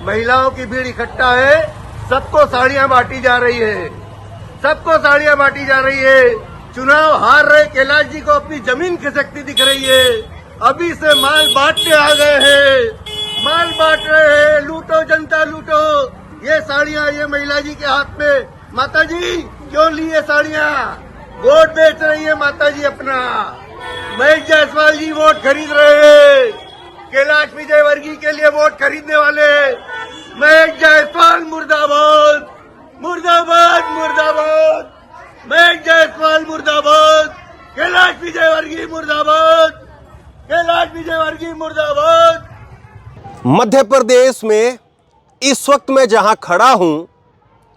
महिलाओं की भीड़ इकट्ठा है, सबको साड़ियां बांटी जा रही है, सबको साड़ियां बांटी जा रही है। चुनाव हार रहे कैलाश जी को अपनी जमीन खिसकती दिख रही है। अभी से माल बांटने आ गए हैं, माल बांट रहे हैं। लूटो जनता लूटो। ये साड़ियां ये महिला जी के हाथ में। माता जी क्यों ली ये साड़ियां? वोट बेच रही है माता जी अपना। महेश जायसवाल जी वोट खरीद रहे हैं, कैलाश विजयवर्गीय के लिए वोट खरीदने वाले। महेश जायसवाल मुर्दाबाद, मुर्दाबाद, मुर्दाबाद। महेश जायसवाल मुर्दाबाद, कैलाश विजयवर्गीय मुर्दाबाद, कैलाश विजयवर्गीय मुर्दाबाद। मध्य प्रदेश में इस वक्त मैं जहां खड़ा हूं,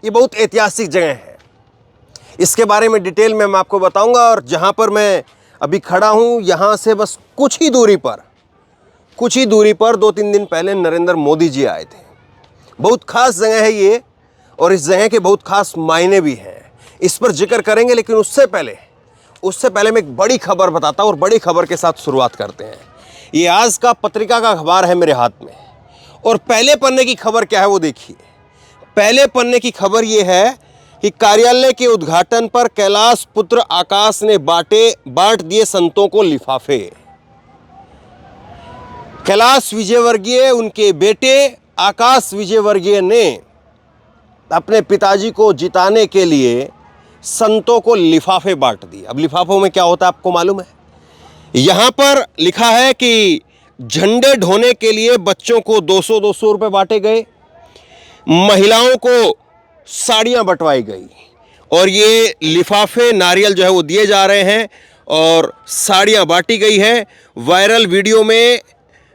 ये बहुत ऐतिहासिक जगह है। इसके बारे में डिटेल में मैं आपको बताऊंगा। और जहां पर मैं अभी खड़ा हूं, यहां से बस कुछ ही दूरी पर 2-3 दिन पहले नरेंद्र मोदी जी आए थे। बहुत खास जगह है ये, और इस जगह के बहुत खास मायने भी हैं। इस पर जिक्र करेंगे, लेकिन उससे पहले मैं एक बड़ी खबर बताता हूं, और बड़ी खबर के साथ शुरुआत करते हैं। ये आज का पत्रिका का अखबार है मेरे हाथ में, और पहले पन्ने की खबर क्या है वो देखिए। पहले पन्ने की खबर ये है कि कार्यालय के उद्घाटन पर कैलाश पुत्र आकाश ने बांट दिए संतों को लिफाफे। कैलाश विजयवर्गीय, उनके बेटे आकाश विजयवर्गीय ने अपने पिताजी को जिताने के लिए संतों को लिफाफे बांट दिए। अब लिफाफों में क्या होता है आपको मालूम है? यहां पर लिखा है कि झंडे ढोने के लिए बच्चों को 200-200 रुपये बांटे गए, महिलाओं को साड़ियां बंटवाई गई, और ये लिफाफे नारियल जो है वो दिए जा रहे हैं, और साड़ियां बांटी गई है। वायरल वीडियो में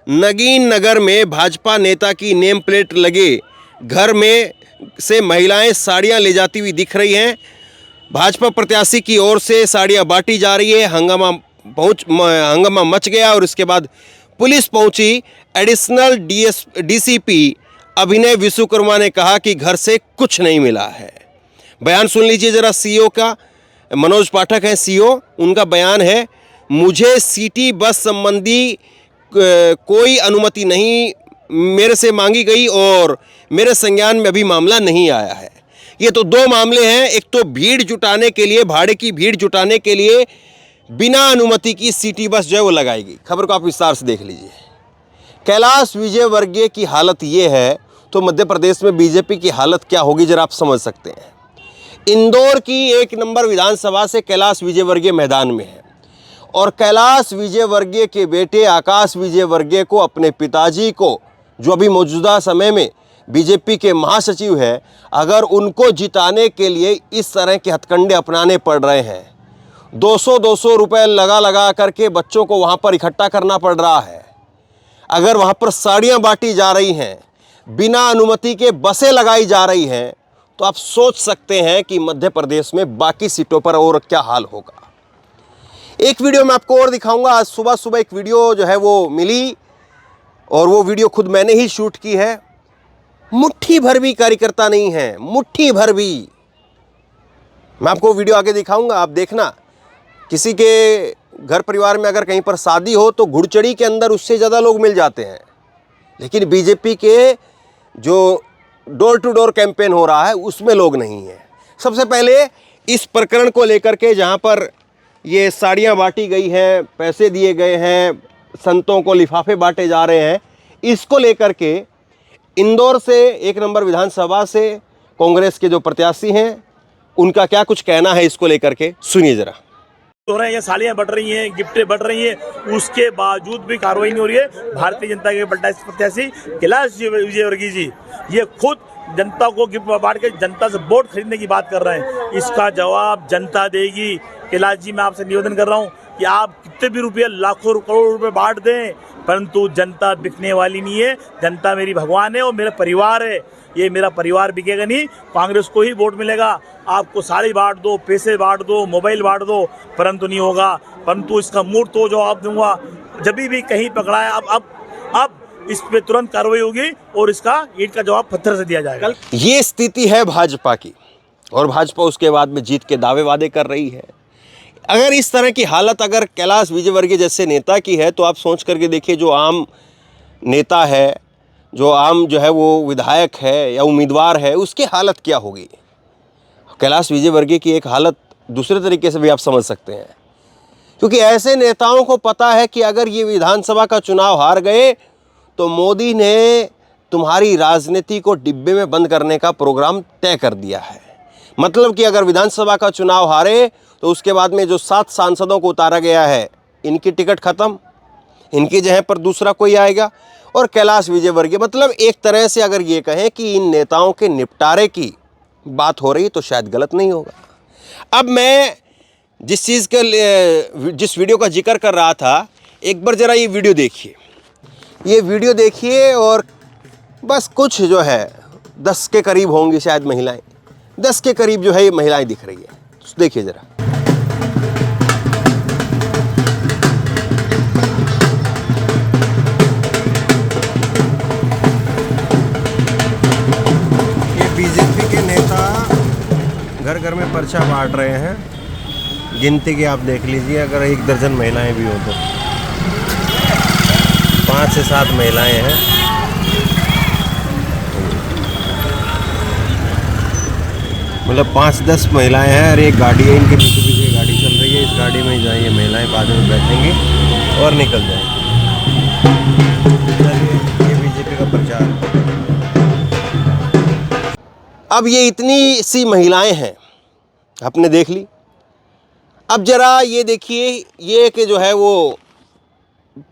नगीन नगर में भाजपा नेता की नेम प्लेट लगे घर में से महिलाएं साड़ियां ले जाती हुई दिख रही हैं। भाजपा प्रत्याशी की ओर से साड़ियां बांटी जा रही है। हंगामा मच गया, और इसके बाद पुलिस पहुंची। एडिशनल डीसीपी अभिनय विश्वकर्मा ने कहा कि घर से कुछ नहीं मिला है। बयान सुन लीजिए जरा सीईओ का। मनोज पाठक हैं सीईओ, उनका बयान है, मुझे सिटी बस संबंधी कोई अनुमति नहीं मेरे से मांगी गई, और मेरे संज्ञान में अभी मामला नहीं आया है। ये तो दो मामले हैं। एक तो भीड़ जुटाने के लिए, भाड़े की भीड़ जुटाने के लिए बिना अनुमति की सिटी बस जो है वो लगाएगी। खबर को आप विस्तार से देख लीजिए। कैलाश विजयवर्गीय की हालत ये है, तो मध्य प्रदेश में बीजेपी की हालत क्या होगी जरा आप समझ सकते हैं। इंदौर की 1 नंबर विधानसभा से कैलाश विजयवर्गीय मैदान में है, और कैलाश विजयवर्गीय के बेटे आकाश विजयवर्गीय को अपने पिताजी को, जो अभी मौजूदा समय में बीजेपी के महासचिव हैं, अगर उनको जिताने के लिए इस तरह के हथकंडे अपनाने पड़ रहे हैं, 200-200 रुपये लगा करके बच्चों को वहाँ पर इकट्ठा करना पड़ रहा है, अगर वहाँ पर साड़ियाँ बांटी जा रही हैं, बिना अनुमति के बसें लगाई जा रही हैं, तो आप सोच सकते हैं कि मध्य प्रदेश में बाकी सीटों पर और क्या हाल होगा। एक वीडियो मैं आपको और दिखाऊंगा। आज सुबह एक वीडियो जो है वो मिली, और वो वीडियो खुद मैंने ही शूट की है। मुट्ठी भर भी कार्यकर्ता नहीं है, मुट्ठी भर भी। मैं आपको वीडियो आगे दिखाऊंगा, आप देखना। किसी के घर परिवार में अगर कहीं पर शादी हो तो घुड़चड़ी के अंदर उससे ज़्यादा लोग मिल जाते हैं, लेकिन बीजेपी के जो डोर टू डोर कैंपेन हो रहा है उसमें लोग नहीं हैं। सबसे पहले इस प्रकरण को लेकर के, जहां पर ये साड़ियां बांटी गई हैं, पैसे दिए गए हैं, संतों को लिफाफे बांटे जा रहे हैं, इसको लेकर के इंदौर से 1 नंबर विधानसभा से कांग्रेस के जो प्रत्याशी हैं उनका क्या कुछ कहना है, इसको लेकर के सुनिए जरा। हो रहे हैं, साड़ियां बढ़ रही हैं, गिफ्टें बढ़ रही हैं, उसके बावजूद भी कार्रवाई नहीं हो रही है। भारतीय जनता के प्रत्याशी कैलाश विजयवर्गीय जी ये खुद जनता को गिफ्ट बांट के जनता से वोट खरीदने की बात कर रहे हैं। इसका जवाब जनता देगी। कैलाश जी, मैं आपसे निवेदन कर रहा हूँ कि आप कितने भी रुपये, लाखों करोड़ रुपए बांट दें, परंतु जनता बिकने वाली नहीं है। जनता मेरी भगवान है और मेरा परिवार है। ये मेरा परिवार बिकेगा नहीं। कांग्रेस को ही वोट मिलेगा। आपको साड़ी बांट दो, पैसे बांट दो, मोबाइल बांट दो, परंतु नहीं होगा। परंतु इसका मूर्त तो जवाब दूंगा जब भी कहीं पकड़ा है। अब इस पे तुरंत कार्रवाई होगी और इसका ईंट का जवाब पत्थर से दिया जाएगा। ये स्थिति है भाजपा की, और भाजपा उसके बाद में जीत के दावे वादे कर रही है। अगर इस तरह की हालत अगर कैलाश विजयवर्गीय जैसे नेता की है, तो आप सोच करके देखिए, जो आम नेता है जो आम जो है वो विधायक है या उम्मीदवार है, उसकी हालत क्या होगी। कैलाश विजयवर्गीय की एक हालत दूसरे तरीके से भी आप समझ सकते हैं, क्योंकि ऐसे नेताओं को पता है कि अगर ये विधानसभा का चुनाव हार गए तो मोदी ने तुम्हारी राजनीति को डिब्बे में बंद करने का प्रोग्राम तय कर दिया है। मतलब कि अगर विधानसभा का चुनाव हारे तो उसके बाद में जो 7 सांसदों को उतारा गया है, इनकी टिकट खत्म, इनकी जगह पर दूसरा कोई आएगा। और कैलाश विजयवर्गीय, मतलब एक तरह से अगर ये कहें कि इन नेताओं के निपटारे की बात हो रही तो शायद गलत नहीं होगा। अब मैं जिस चीज़ के जिस वीडियो का जिक्र कर रहा था, एक बार ज़रा ये वीडियो देखिए, ये वीडियो देखिए। और बस कुछ जो है 10 के करीब होंगी शायद महिलाएं, 10 के करीब जो है ये महिलाएं दिख रही है। देखिए ज़रा। ये बीजेपी के नेता घर घर में पर्चा बांट रहे हैं। गिनती की आप देख लीजिए, अगर 1 दर्जन महिलाएं भी हो तो 5 से 7 महिलाएं हैं। मतलब 5-10 महिलाएं हैं और एक गाड़ी है, इनके पीछे पीछे गाड़ी चल रही है। इस गाड़ी में जाए ये महिलाएं बाद में बैठेंगी और निकल जाएंगी। ये बीजेपी का प्रचार। अब ये इतनी सी महिलाएं हैं, आपने देख ली। अब जरा ये देखिए, ये कि जो है वो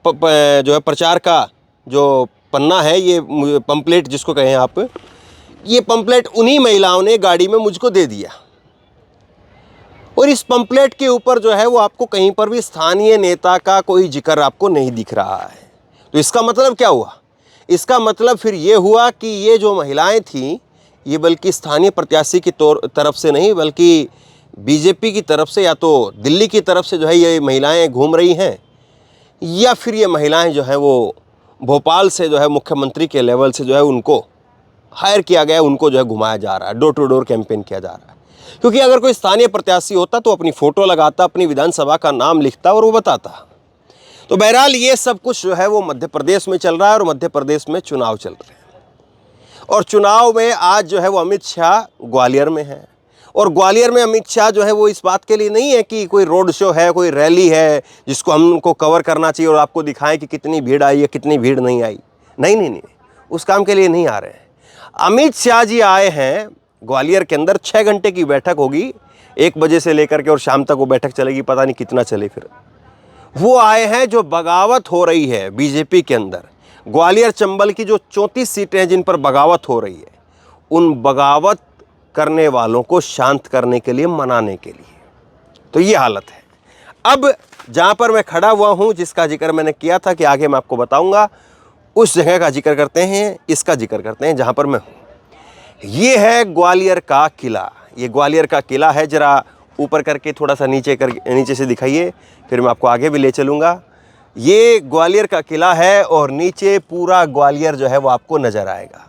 जो है प्रचार का जो पन्ना है, ये पंपलेट जिसको कहें आप, ये पंपलेट उन्हीं महिलाओं ने गाड़ी में मुझको दे दिया। और इस पंपलेट के ऊपर जो है वो आपको कहीं पर भी स्थानीय नेता का कोई जिक्र आपको नहीं दिख रहा है। तो इसका मतलब क्या हुआ? इसका मतलब फिर ये हुआ कि ये जो महिलाएं थीं, ये बल्कि स्थानीय प्रत्याशी की तरफ से नहीं, बल्कि बीजेपी की तरफ से या तो दिल्ली की तरफ से जो है ये महिलाएं घूम रही हैं, या फिर ये महिलाएं जो है वो भोपाल से जो है मुख्यमंत्री के लेवल से जो है उनको हायर किया गया, उनको जो है घुमाया जा रहा है, डोर टू डोर कैंपेन किया जा रहा है। क्योंकि अगर कोई स्थानीय प्रत्याशी होता तो अपनी फ़ोटो लगाता, अपनी विधानसभा का नाम लिखता और वो बताता। तो बहरहाल ये सब कुछ जो है वो मध्य प्रदेश में चल रहा है और मध्य प्रदेश में चुनाव चल रहे हैं। और चुनाव में आज जो है वो अमित शाह ग्वालियर में है। और ग्वालियर में अमित शाह जो है वो इस बात के लिए नहीं है कि कोई रोड शो है, कोई रैली है जिसको हमको कवर करना चाहिए और आपको दिखाएं कि कितनी भीड़ आई है, कितनी भीड़ नहीं आई। नहीं, उस काम के लिए नहीं आ रहे हैं। अमित शाह जी आए हैं ग्वालियर के अंदर, 6 घंटे की बैठक होगी, 1 बजे से लेकर के और शाम तक वो बैठक चलेगी, पता नहीं कितना चले। फिर वो आए हैं जो बगावत हो रही है बीजेपी के अंदर, ग्वालियर चंबल की जो 34 सीटें हैं जिन पर बगावत हो रही है, उन बगावत करने वालों को शांत करने के लिए, मनाने के लिए। तो ये हालत है। अब जहाँ पर मैं खड़ा हुआ हूँ, जिसका जिक्र मैंने किया था कि आगे मैं आपको बताऊँगा, उस जगह का जिक्र करते हैं, इसका जिक्र करते हैं जहाँ पर मैं हूँ। ये है ग्वालियर का किला। ये ग्वालियर का किला है। ज़रा ऊपर करके थोड़ा सा नीचे से दिखाइए, फिर मैं आपको आगे भी ले चलूँगा। ये ग्वालियर का किला है और नीचे पूरा ग्वालियर जो है वो आपको नज़र आएगा।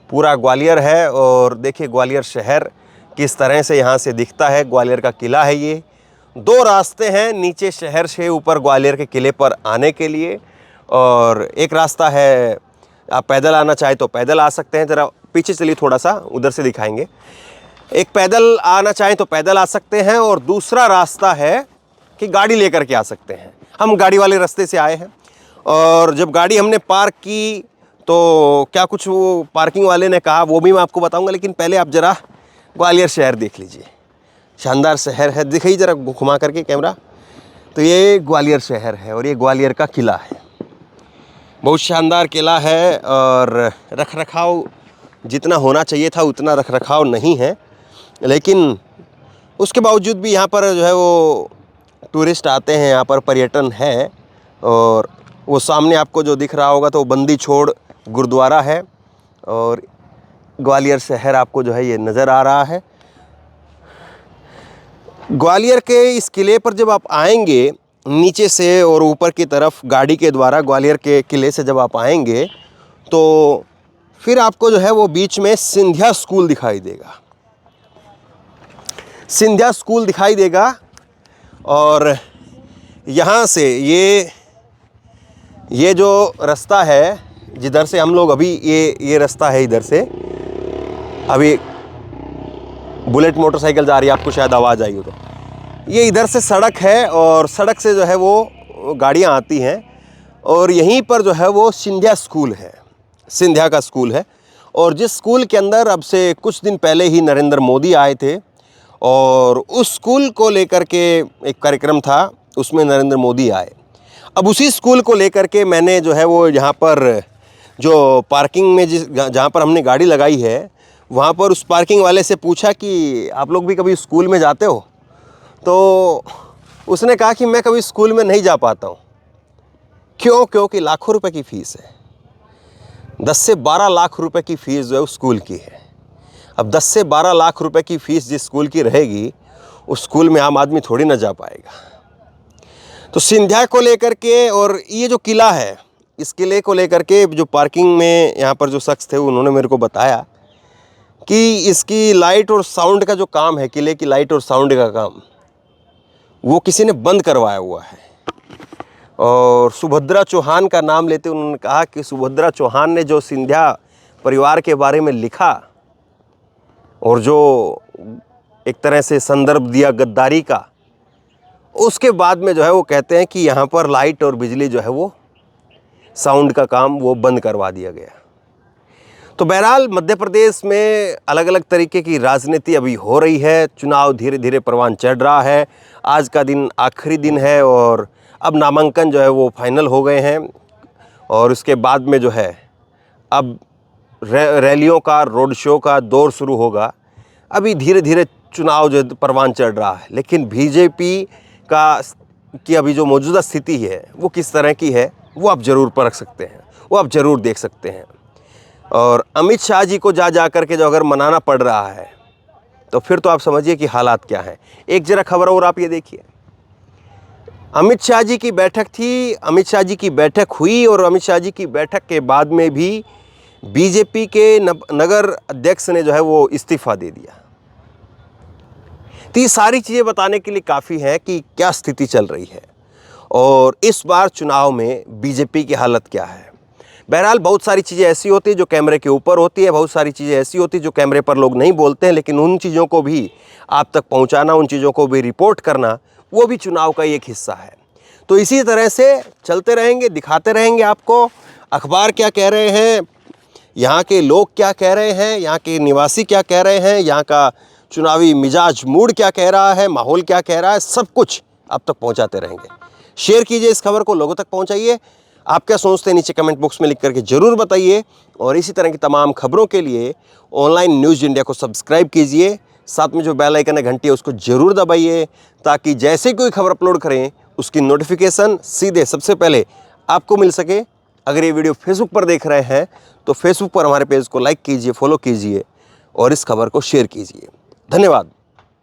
पूरा ग्वालियर है और देखिए ग्वालियर शहर किस तरह से यहाँ से दिखता है। ग्वालियर का किला है ये। 2 रास्ते हैं नीचे शहर से ऊपर ग्वालियर के किले पर आने के लिए, और एक रास्ता है आप पैदल आना चाहे तो पैदल आ सकते हैं। ज़रा पीछे चलिए, थोड़ा सा उधर से दिखाएंगे। एक पैदल आना चाहें तो पैदल आ सकते हैं, और दूसरा रास्ता है कि गाड़ी लेकर के आ सकते हैं। हम गाड़ी वाले रास्ते से आए हैं, और जब गाड़ी हमने पार्क की तो क्या कुछ वो पार्किंग वाले ने कहा वो भी मैं आपको बताऊंगा। लेकिन पहले आप ज़रा ग्वालियर शहर देख लीजिए, शानदार शहर है। दिखाइए ज़रा घुमा करके कैमरा। तो ये ग्वालियर शहर है और ये ग्वालियर का किला है। बहुत शानदार किला है, और रख रखाव जितना होना चाहिए था उतना रख रखाव नहीं है, लेकिन उसके बावजूद भी यहाँ पर जो है वो टूरिस्ट आते हैं, यहाँ पर पर्यटन है। और वो सामने आपको जो दिख रहा होगा तो बंदी छोड़ गुरुद्वारा है, और ग्वालियर शहर आपको जो है ये नज़र आ रहा है। ग्वालियर के इस किले पर जब आप आएंगे नीचे से और ऊपर की तरफ गाड़ी के द्वारा, ग्वालियर के किले से जब आप आएंगे तो फिर आपको जो है वो बीच में सिंधिया स्कूल दिखाई देगा। सिंधिया स्कूल दिखाई देगा, और यहाँ से ये जो रास्ता है, जिधर से हम लोग अभी ये रास्ता है, इधर से अभी बुलेट मोटरसाइकिल जा रही है, आपको शायद आवाज़ आई हो तो। ये इधर से सड़क है और सड़क से जो है वो गाड़ियाँ आती हैं और यहीं पर जो है वो सिंधिया स्कूल है, सिंधिया का स्कूल है। और जिस स्कूल के अंदर अब से कुछ दिन पहले ही नरेंद्र मोदी आए थे और उस स्कूल को लेकर के एक कार्यक्रम था, उसमें नरेंद्र मोदी आए। अब उसी स्कूल को लेकर के मैंने जो है वो यहाँ पर जो पार्किंग में जहाँ पर हमने गाड़ी लगाई है, वहाँ पर उस पार्किंग वाले से पूछा कि आप लोग भी कभी स्कूल में जाते हो? तो उसने कहा कि मैं कभी स्कूल में नहीं जा पाता हूँ। क्यों? क्योंकि लाखों रुपए की फ़ीस है, 10 से 12 लाख रुपए की फ़ीस जो है उस स्कूल की है। अब 10 से 12 लाख रुपए की फ़ीस जिस स्कूल की रहेगी, उस स्कूल में आम आदमी थोड़ी ना जा पाएगा। तो सिंधिया को लेकर के और ये जो किला है, इस किले को लेकर के जो पार्किंग में यहाँ पर जो शख्स थे उन्होंने मेरे को बताया कि इसकी लाइट और साउंड का जो काम है, किले की लाइट और साउंड का काम, वो किसी ने बंद करवाया हुआ है। और सुभद्रा चौहान का नाम लेते उन्होंने कहा कि सुभद्रा चौहान ने जो सिंधिया परिवार के बारे में लिखा और जो एक तरह से संदर्भ दिया गद्दारी का, उसके बाद में जो है वो कहते हैं कि यहाँ पर लाइट और बिजली जो है वो साउंड का काम वो बंद करवा दिया गया। तो बहरहाल मध्य प्रदेश में अलग अलग तरीके की राजनीति अभी हो रही है, चुनाव धीरे धीरे परवान चढ़ रहा है। आज का दिन आखिरी दिन है और अब नामांकन जो है वो फाइनल हो गए हैं और उसके बाद में जो है अब रैलियों का, रोड शो का दौर शुरू होगा। अभी धीरे धीरे चुनाव जो परवान चढ़ रहा है, लेकिन बीजेपी की अभी जो मौजूदा स्थिति है वो किस तरह की है वो आप ज़रूर परख सकते हैं, वो आप ज़रूर देख सकते हैं। और अमित शाह जी को जा कर के जो अगर मनाना पड़ रहा है तो फिर तो आप समझिए कि हालात क्या हैं। एक ज़रा खबर और आप ये देखिए, अमित शाह जी की बैठक थी, अमित शाह जी की बैठक हुई और अमित शाह जी की बैठक के बाद में भी बीजेपी के नगर अध्यक्ष ने जो है वो इस्तीफ़ा दे दिया। तो ये सारी चीज़ें बताने के लिए काफ़ी है कि क्या स्थिति चल रही है और इस बार चुनाव में बीजेपी की हालत क्या है। बहरहाल बहुत सारी चीज़ें ऐसी होती है जो कैमरे के ऊपर होती है, बहुत सारी चीज़ें ऐसी होती है जो कैमरे पर लोग नहीं बोलते हैं, लेकिन उन चीज़ों को भी आप तक पहुंचाना, उन चीज़ों को भी रिपोर्ट करना, वो भी चुनाव का एक हिस्सा है। तो इसी तरह से चलते रहेंगे, दिखाते रहेंगे आपको अखबार क्या कह रहे हैं, यहाँ के लोग क्या कह रहे हैं, यहाँ के निवासी क्या कह रहे हैं, यहाँ का चुनावी मिजाज मूड क्या कह रहा है, माहौल क्या कह रहा है, सब कुछ आप तक पहुँचाते रहेंगे। शेयर कीजिए इस खबर को, लोगों तक पहुँचाइए। आप क्या सोचते हैं नीचे कमेंट बॉक्स में लिख करके ज़रूर बताइए और इसी तरह की तमाम खबरों के लिए ऑनलाइन न्यूज़ इंडिया को सब्सक्राइब कीजिए। साथ में जो बेल आइकन है घंटी है उसको ज़रूर दबाइए ताकि जैसे कोई खबर अपलोड करें उसकी नोटिफिकेशन सीधे सबसे पहले आपको मिल सके। अगर ये वीडियो फेसबुक पर देख रहे हैं तो फेसबुक पर हमारे पेज को लाइक कीजिए, फॉलो कीजिए और इस खबर को शेयर कीजिए। धन्यवाद।